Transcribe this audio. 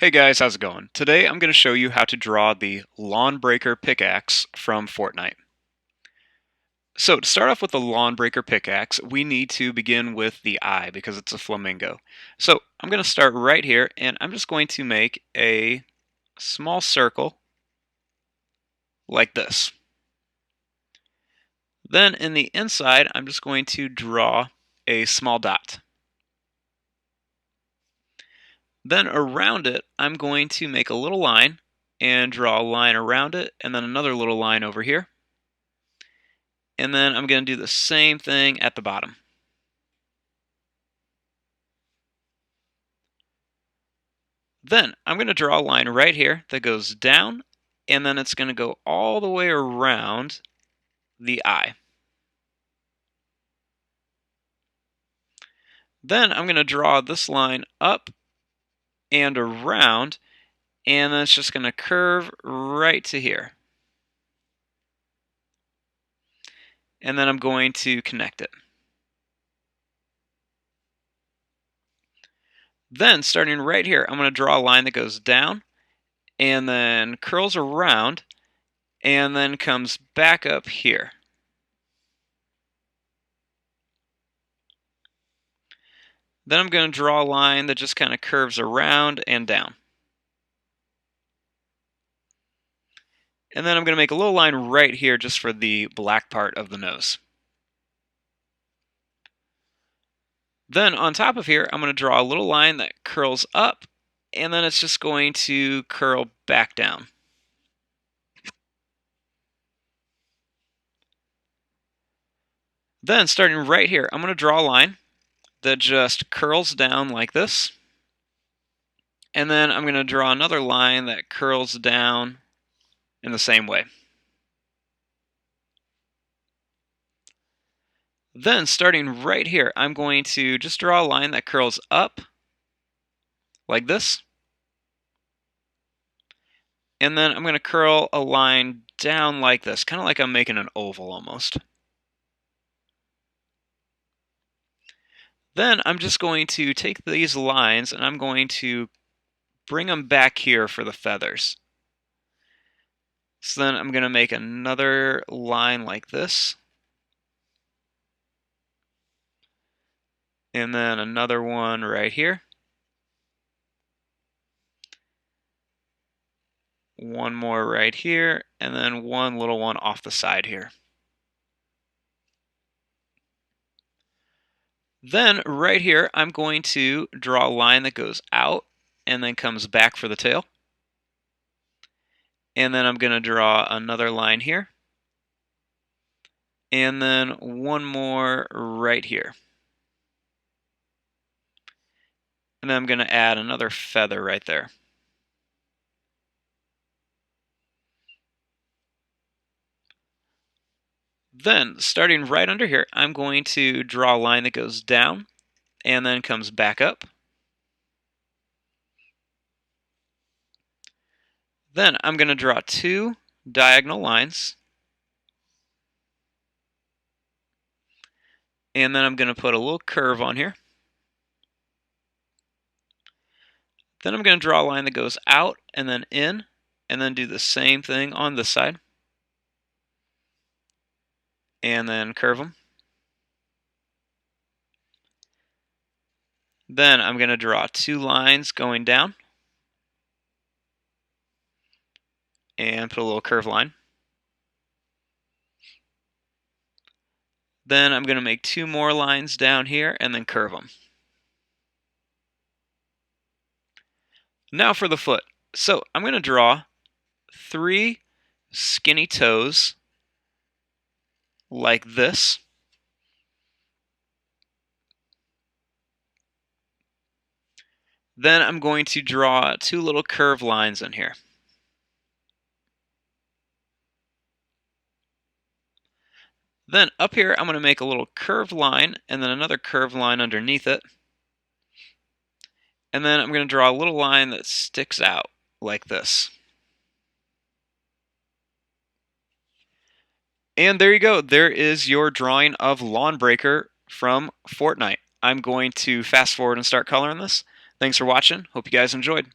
Hey guys, how's it going? Today I'm going to show you how to draw the Lawnbreaker Pickaxe from Fortnite. So to start off with the Lawnbreaker Pickaxe, we need to begin with the eye because it's a flamingo. So I'm going to start right here and I'm just going to make a small circle like this. Then in the inside, I'm just going to draw a small dot. Then around it, I'm going to make a little line and draw a line around it and then another little line over here. And then I'm going to do the same thing at the bottom. Then I'm going to draw a line right here that goes down, and then it's going to go all the way around the eye. Then I'm going to draw this line up and around, and then it's just going to curve right to here. And then I'm going to connect it. Then, starting right here, I'm going to draw a line that goes down and then curls around and then comes back up here. Then I'm going to draw a line that just kind of curves around and down. And then I'm going to make a little line right here just for the black part of the nose. Then on top of here, I'm going to draw a little line that curls up, and then it's just going to curl back down. Then starting right here, I'm going to draw a line that just curls down like this. And then I'm going to draw another line that curls down in the same way. Then starting right here, I'm going to just draw a line that curls up like this. And then I'm going to curl a line down like this, kind of like I'm making an oval almost. Then I'm just going to take these lines and I'm going to bring them back here for the feathers. So then I'm going to make another line like this. And then another one right here. One more right here, and then one little one off the side here. Then right here, I'm going to draw a line that goes out and then comes back for the tail. And then I'm going to draw another line here. And then one more right here. And then I'm going to add another feather right there. Then, starting right under here, I'm going to draw a line that goes down and then comes back up. Then I'm going to draw two diagonal lines. And then I'm going to put a little curve on here. Then I'm going to draw a line that goes out and then in, and then do the same thing on this side. And then curve them. Then I'm going to draw two lines going down and put a little curve line. Then I'm going to make two more lines down here and then curve them. Now for the foot. So I'm going to draw three skinny toes like this. Then I'm going to draw two little curved lines in here. Then up here, I'm going to make a little curved line and then another curved line underneath it. And then I'm going to draw a little line that sticks out like this. And there you go. There is your drawing of Lawnbreaker from Fortnite. I'm going to fast forward and start coloring this. Thanks for watching. Hope you guys enjoyed.